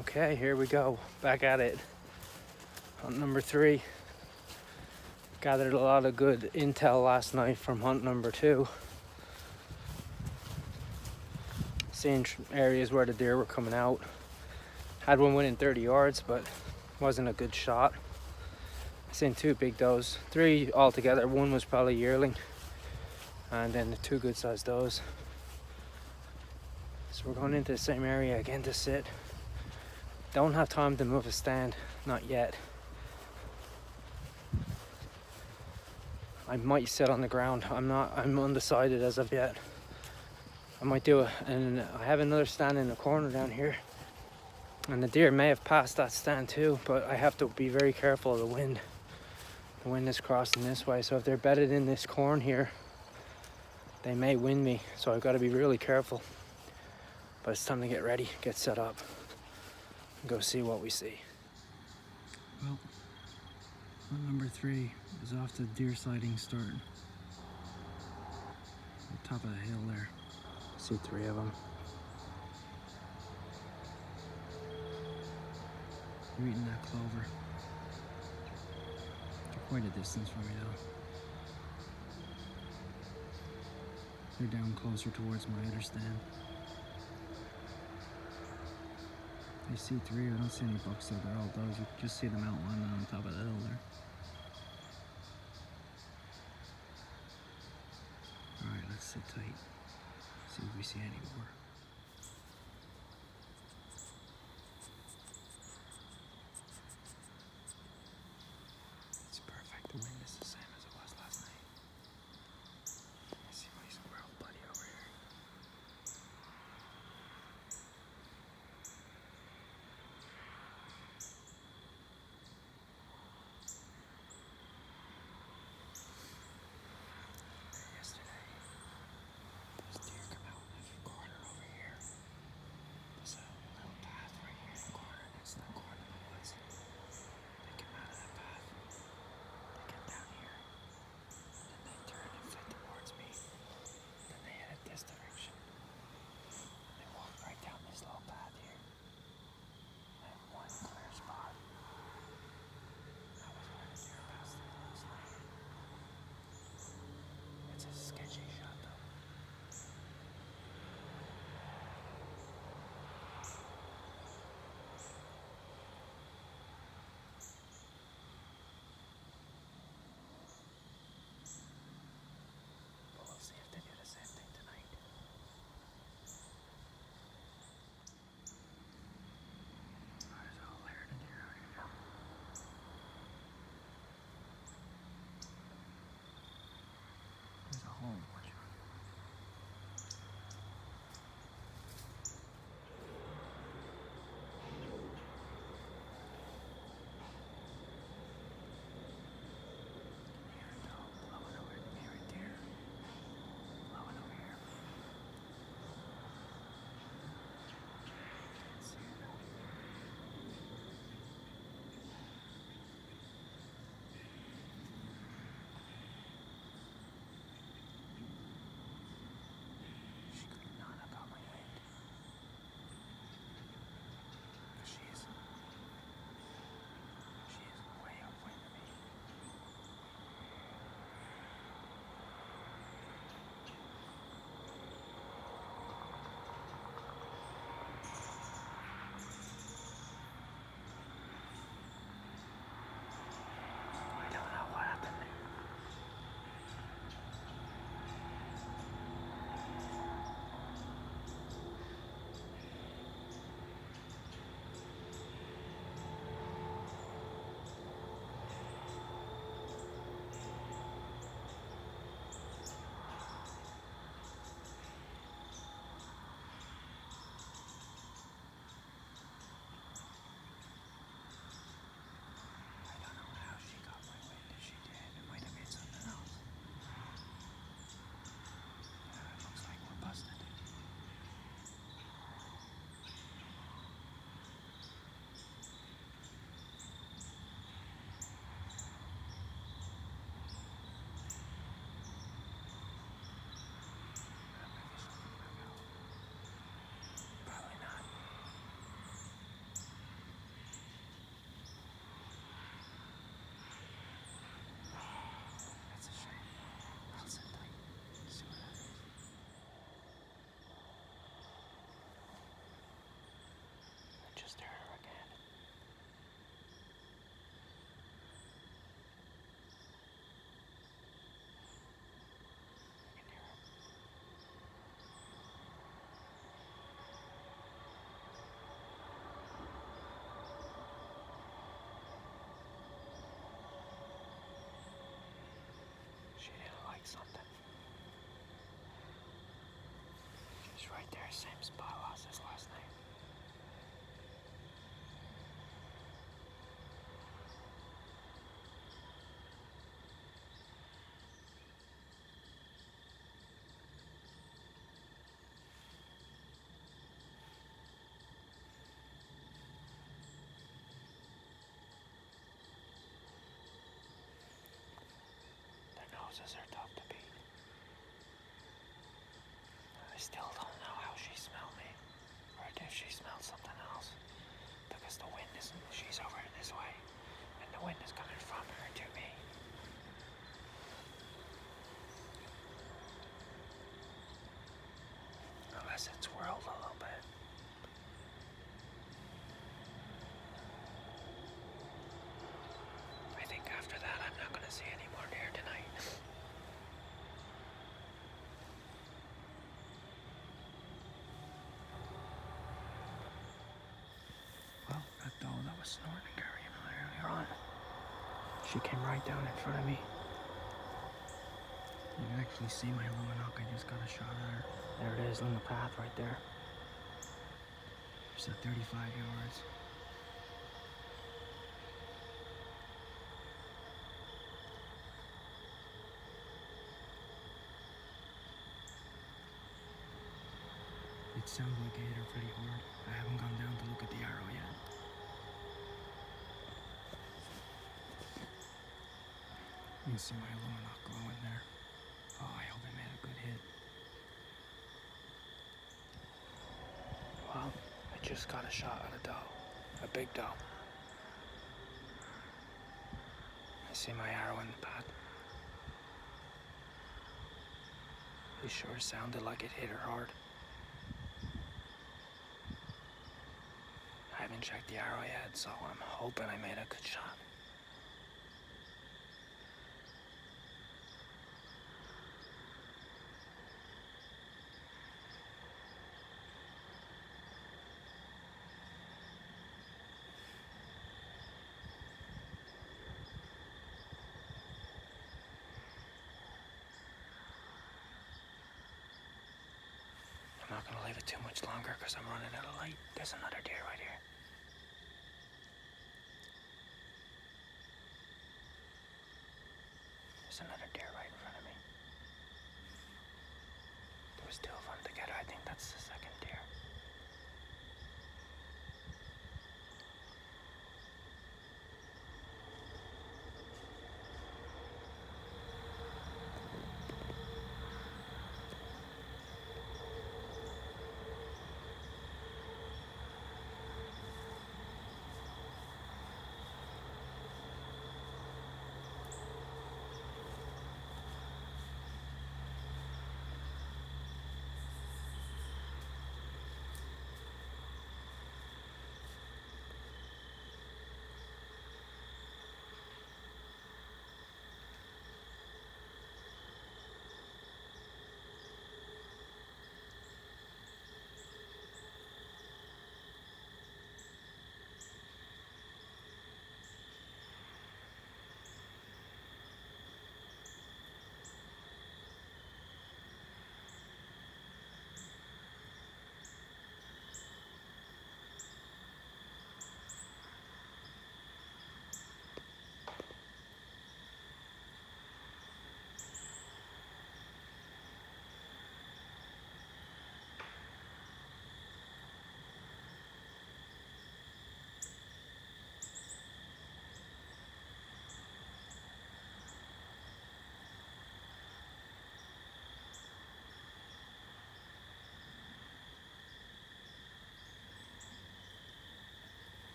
Okay, here we go. Back at it. Hunt number 3. Gathered a lot of good intel last night from hunt number 2. Seeing areas where the deer were coming out. Had one within 30 yards, but wasn't a good shot. Seen 2 big does. 3 altogether. 1 was probably yearling. And then the 2 good sized does. So we're going into the same area again to sit. Don't have time to move a stand, not yet. I might sit on the ground. I'm undecided as of yet. I might do it, and I have another stand in the corner down here. And the deer may have passed that stand too, but I have to be very careful of the wind. The wind is crossing this way, so if they're bedded in this corn here, they may wind me, so I've got to be really careful. But it's time to get ready, get set up, and go see what we see. Well, hunt number 3 is off to deer sighting start. On top of the hill there. See 3 of them. They're eating that clover. They're quite a distance from me though. They're down closer towards my other stand. I see 3, I don't see any bucks though, they're all does. You can just see them outlining on top of the hill there. Alright, let's sit tight. See if we see any more. It's perfect. The wind is the same as it was last night. I see my squirrel buddy over here. Yesterday, this deer come out like a corner over very same spot loss as last night. Their noses are tough to beat. I still don't know how she smelled me, or if she smelled something else, because the wind isn't, she's over this way, and the wind is coming from her to me. Unless it's whirled a little bit. I think after that I'm not going to see any more deer tonight. Well, that doe that was snorting and carrying earlier on, she came right down in front of me. You can actually see my Luminok. I just got a shot at her. There it is on the path right there. There's at 35 yards. It sounds like I hit her pretty hard. I haven't gone down to look at the arrow yet. You can see my Luminok glowing there. Oh, I hope I made a good hit. Well, I just got a shot at a doe. A big doe. I see my arrow in the path. It sure sounded like it hit her hard. I haven't checked the arrow yet, so I'm hoping I made a good shot. I'm not gonna leave it too much longer because I'm running out of light. There's another deer right here. There's another deer right in front of me. There was two of them together. I think that's the second deer.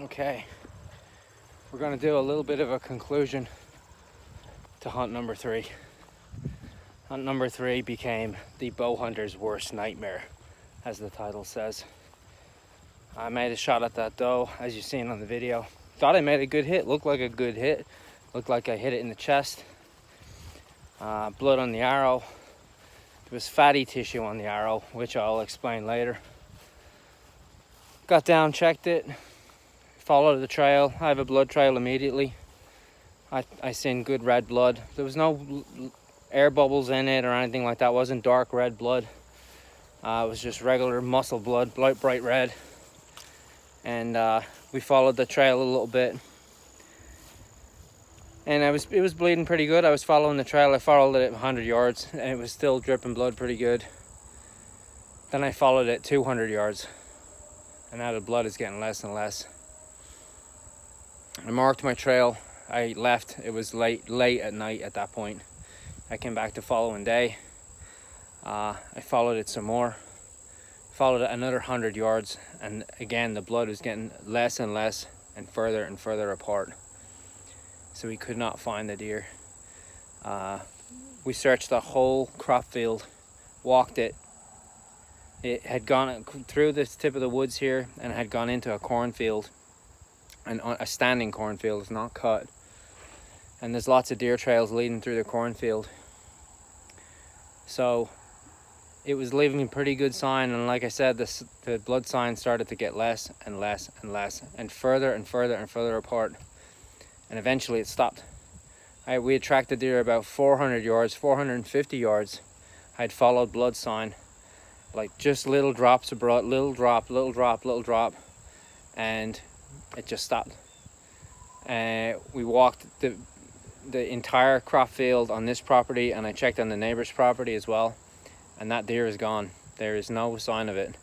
Okay, we're gonna do a little bit of a conclusion to hunt number 3. Hunt number 3 became the bow hunter's worst nightmare, as the title says. I made a shot at that doe, as you've seen on the video. Thought I made a good hit, looked like a good hit. Looked like I hit it in the chest. Blood on the arrow. There was fatty tissue on the arrow, which I'll explain later. Got down, checked it, followed the trail. I have a blood trail immediately. I seen good red blood. There was no air bubbles in it or anything like that. It wasn't dark red blood. It was just regular muscle blood, bright red. And we followed the trail a little bit. And it was bleeding pretty good. I was following the trail. I followed it 100 yards and it was still dripping blood pretty good. Then I followed it 200 yards. And now the blood is getting less and less. I marked my trail. I left. It was late at night at that point. I came back the following day. I followed it some more. Followed it another 100 yards. And again, the blood was getting less and less and further apart. So we could not find the deer. We searched the whole crop field, walked it. It had gone through the tip of the woods here and had gone into a cornfield, and a standing cornfield. It's not cut. And there's lots of deer trails leading through the cornfield. So it was leaving a pretty good sign, and like I said, the blood sign started to get less and less and less, and further apart. And eventually it stopped. We had tracked the deer about 400 yards, 450 yards. I had followed blood sign, like just little drops of blood, little drop, and it just stopped. We walked the entire crop field on this property, and I checked on the neighbor's property as well, and that deer is gone. There is no sign of it.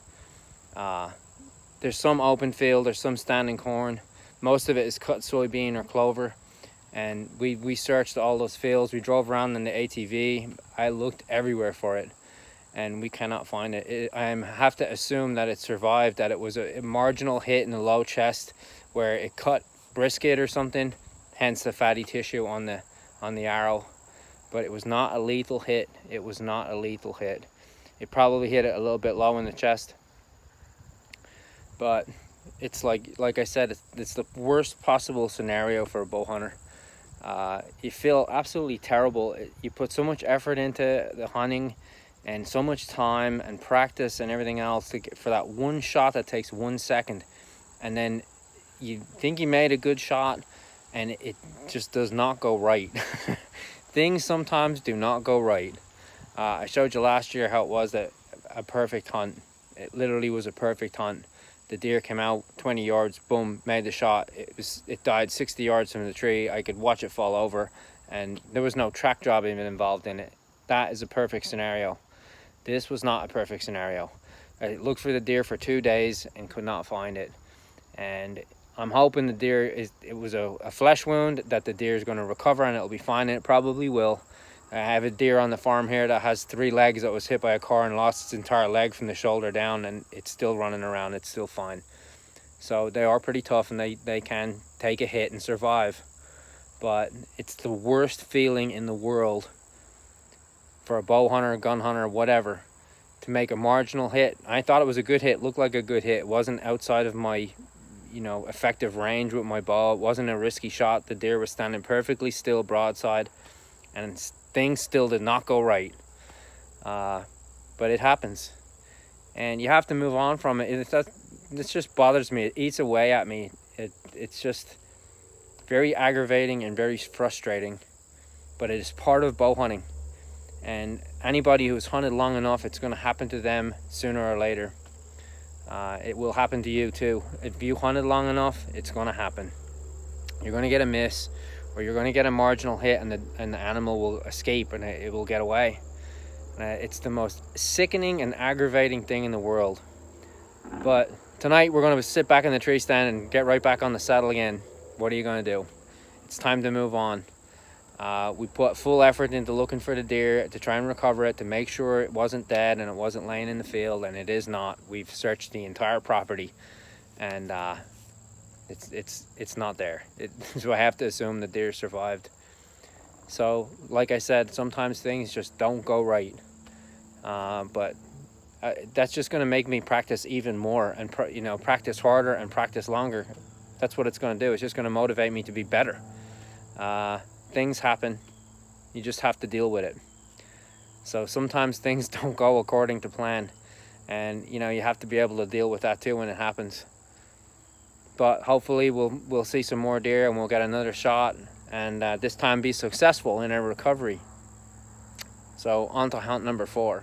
There's some open field, there's some standing corn. Most of it is cut soybean or clover, and we searched all those fields. We drove around in the ATV. I looked everywhere for it, and we cannot find it. I have to assume that it survived, that it was a marginal hit in the low chest where it cut brisket or something, hence the fatty tissue on the arrow. But it was not a lethal hit. It was not a lethal hit. It probably hit it a little bit low in the chest, but it's like I said, it's the worst possible scenario for a bow hunter. You feel absolutely terrible. You put so much effort into the hunting and so much time and practice and everything else for that one shot that takes 1 second, and then you think you made a good shot and it just does not go right. Things sometimes do not go right. I showed you last year how it was that a perfect hunt. It literally was a perfect hunt. The deer came out 20 yards, boom, made the shot. It died 60 yards from the tree. I could watch it fall over, and there was no track job even involved in it. That is a perfect scenario. This was not a perfect scenario. I looked for the deer for 2 days and could not find it. And I'm hoping the deer it was a flesh wound, that the deer is going to recover and it'll be fine, and it probably will. I have a deer on the farm here that has 3 legs that was hit by a car and lost its entire leg from the shoulder down, and it's still running around. It's still fine. So they are pretty tough, and they can take a hit and survive. But it's the worst feeling in the world for a bow hunter, gun hunter, whatever, to make a marginal hit. I thought it was a good hit, looked like a good hit. It wasn't outside of my effective range with my bow. It wasn't a risky shot. The deer was standing perfectly still broadside, and things still did not go right. But it happens, and you have to move on from it. This just bothers me. It eats away at me. It's just very aggravating and very frustrating, but it is part of bow hunting, and anybody who's hunted long enough, it's going to happen to them sooner or later. It will happen to you too. If you hunted long enough, it's going to happen. You're going to get a miss, or you're going to get a marginal hit, and the animal will escape and it will get away. It's the most sickening and aggravating thing in the world. But tonight we're going to sit back in the tree stand and get right back on the saddle again. What are you going to do? It's time to move on. We put full effort into looking for the deer to try and recover it, to make sure it wasn't dead and it wasn't laying in the field, and it is not. We've searched the entire property, and it's not there. So I have to assume the deer survived. So like I said, sometimes things just don't go right, but that's just going to make me practice even more, and practice harder and practice longer. That's what it's going to do. It's just going to motivate me to be better. Things happen, you just have to deal with it. So sometimes things don't go according to plan, and you have to be able to deal with that too when it happens. But hopefully we'll see some more deer, and we'll get another shot, and this time be successful in our recovery. So on to hunt number 4.